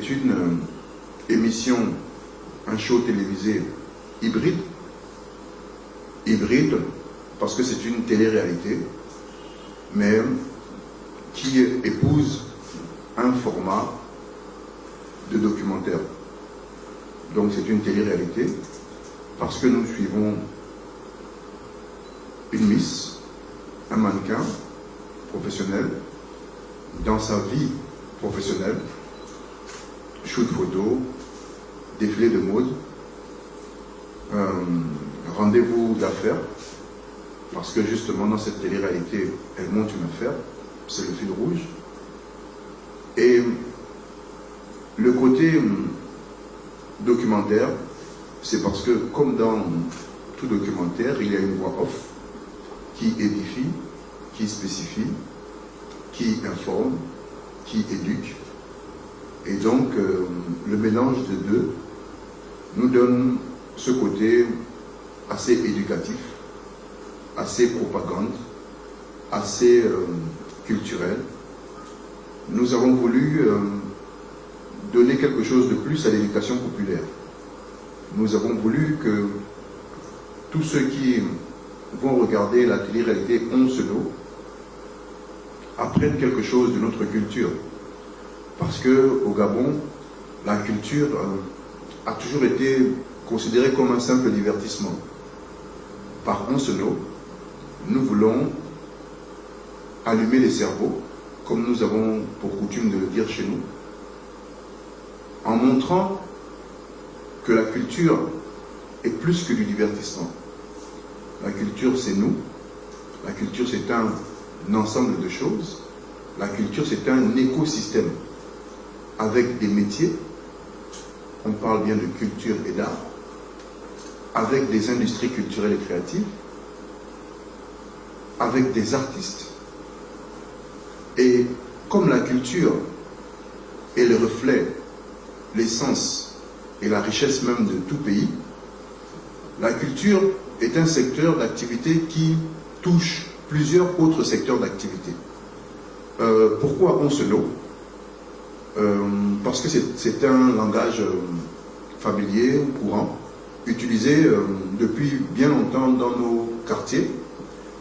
c'est une émission, un show télévisé hybride. Hybride parce que c'est une télé-réalité, mais qui épouse un format de documentaire. Donc c'est une télé-réalité parce que nous suivons une Miss, un mannequin professionnel, dans sa vie professionnelle, shoot photo, défilé de mode, rendez-vous d'affaires, parce que justement dans cette télé-réalité, elle monte une affaire, c'est le fil rouge. Et le côté documentaire, c'est parce que comme dans tout documentaire, il y a une voix off qui édifie, qui spécifie, qui informe, qui éduque. Et donc, le mélange de deux nous donne ce côté assez éducatif, assez propagande, assez culturel. Nous avons voulu donner quelque chose de plus à l'éducation populaire. Nous avons voulu que tous ceux qui vont regarder la télé-réalité Oncelot apprennent quelque chose de notre culture. Parce qu'au Gabon, la culture a toujours été considérée comme un simple divertissement. Par Oncelot, nous voulons allumer les cerveaux, comme nous avons pour coutume de le dire chez nous, en montrant que la culture est plus que du divertissement. La culture, c'est nous. La culture, c'est un ensemble de choses. La culture, c'est un écosystème avec des métiers. On parle bien de culture et d'art, avec des industries culturelles et créatives, avec des artistes. Et comme la culture est le reflet, l'essence et la richesse même de tout pays, la culture est un secteur d'activité qui touche plusieurs autres secteurs d'activité. Pourquoi Oncelot? Parce que c'est un langage familier, courant, utilisé depuis bien longtemps dans nos quartiers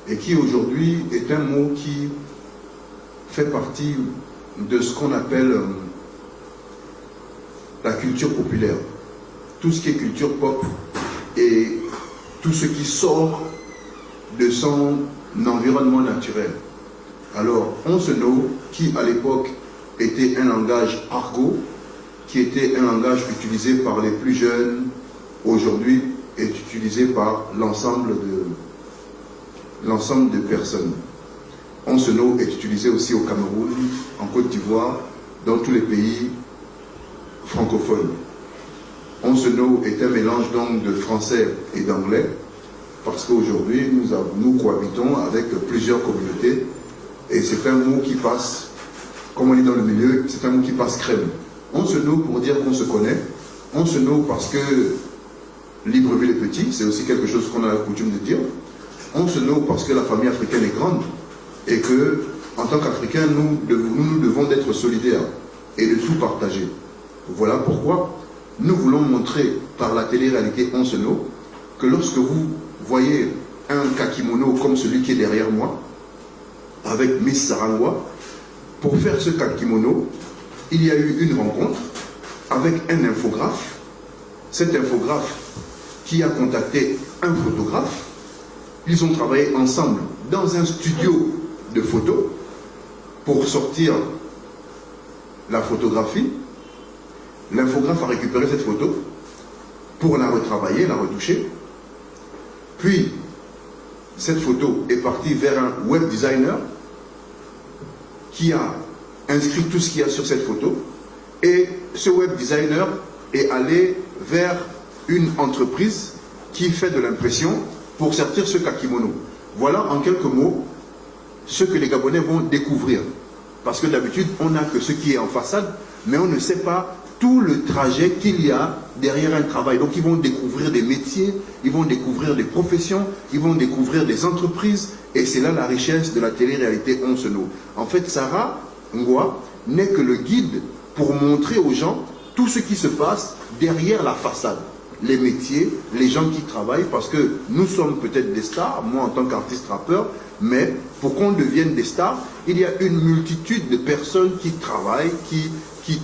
et qui aujourd'hui est un mot qui fait partie de ce qu'on appelle la culture populaire. Tout ce qui est culture pop et tout ce qui sort de son environnement naturel. Alors, Oncelot, qui à l'époque était un langage argot, qui était un langage utilisé par les plus jeunes, aujourd'hui est utilisé par l'ensemble de personnes. Oncelot est utilisé aussi au Cameroun, en Côte d'Ivoire, dans tous les pays francophones. Oncelot est un mélange donc de français et d'anglais, parce qu'aujourd'hui nous cohabitons avec plusieurs communautés, et c'est un mot qui passe, comme on dit dans le milieu, c'est un mot qui passe crème. Oncelot pour dire qu'on se connaît, Oncelot parce que Libreville est petit, c'est aussi quelque chose qu'on a la coutume de dire. Oncelot parce que la famille africaine est grande, et que, en tant qu'Africains, nous devons d'être solidaires et de tout partager. Voilà pourquoi nous voulons montrer par la télé-réalité Oncelot que lorsque vous voyez un kakimono comme celui qui est derrière moi, avec Miss Sarangwa, pour faire ce kakimono, il y a eu une rencontre avec un infographe. Cet infographe qui a contacté un photographe. Ils ont travaillé ensemble dans un studio de photos pour sortir la photographie. L'infographe a récupéré cette photo pour la retravailler, la retoucher. Puis, cette photo est partie vers un web designer qui a inscrit tout ce qu'il y a sur cette photo. Et ce web designer est allé vers une entreprise qui fait de l'impression pour sortir ce kakimono. Voilà en quelques mots ce que les Gabonais vont découvrir. Parce que d'habitude, on n'a que ce qui est en façade, mais on ne sait pas tout le trajet qu'il y a derrière un travail. Donc ils vont découvrir des métiers, ils vont découvrir des professions, ils vont découvrir des entreprises, et c'est là la richesse de la télé-réalité Oncelot. En fait, Sarah Ngwa n'est que le guide pour montrer aux gens tout ce qui se passe derrière la façade. Les métiers, les gens qui travaillent, parce que nous sommes peut-être des stars, moi en tant qu'artiste rappeur, mais pour qu'on devienne des stars, il y a une multitude de personnes qui travaillent, qui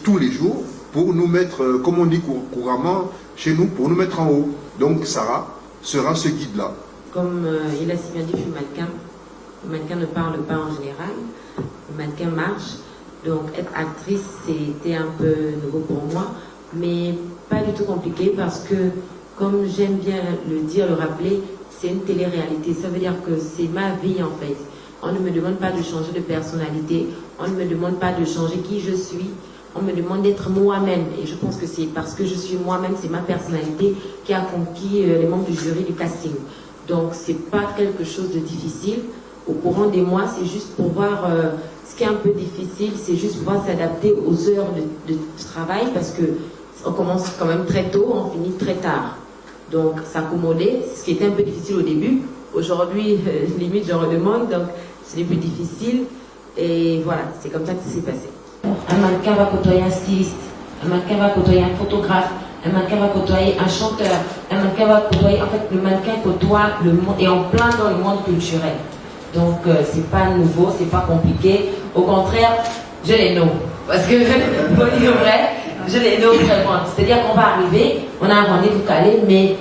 tous les jours, pour nous mettre, comme on dit couramment chez nous, pour nous mettre en haut. Donc Sarah sera ce guide-là. Comme il a si bien dit, je suis mannequin. Le mannequin ne parle pas en général. Le mannequin marche. Donc être actrice, c'était un peu nouveau pour moi, mais pas du tout compliqué parce que, comme j'aime bien le dire, le rappeler, c'est une télé-réalité. Ça veut dire que c'est ma vie en fait. On ne me demande pas de changer de personnalité, on ne me demande pas de changer qui je suis, on me demande d'être moi-même. Et je pense que c'est parce que je suis moi-même, c'est ma personnalité qui a conquis les membres du jury du casting. Donc c'est pas quelque chose de difficile. Au courant des mois, c'est juste pour voir... ce qui est un peu difficile, c'est juste pouvoir s'adapter aux heures de travail parce que on commence quand même très tôt, on finit très tard. Donc s'accommoder, c'est ce qui était un peu difficile au début. Aujourd'hui, limite, je redemande, donc c'est le plus difficile. Et voilà, c'est comme ça que ça s'est passé. Un mannequin va côtoyer un styliste, un mannequin va côtoyer un photographe, un mannequin va côtoyer un chanteur, un mannequin va côtoyer... En fait, le mannequin côtoie le monde, et en plein dans le monde culturel. Donc, c'est pas nouveau, c'est pas compliqué. Au contraire, je les nomme. Parce que, pour dire vrai, je les nomme vraiment. C'est-à-dire qu'on va arriver, on a un rendez-vous calé, mais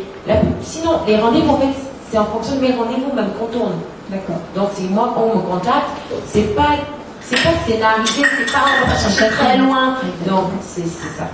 sinon, les rendez-vous, en fait, c'est en fonction de mes rendez-vous, même qu'on tourne. D'accord. Donc, si moi, on me contacte, c'est pas scénarisé, c'est pas on va chercher très loin. Donc, c'est ça.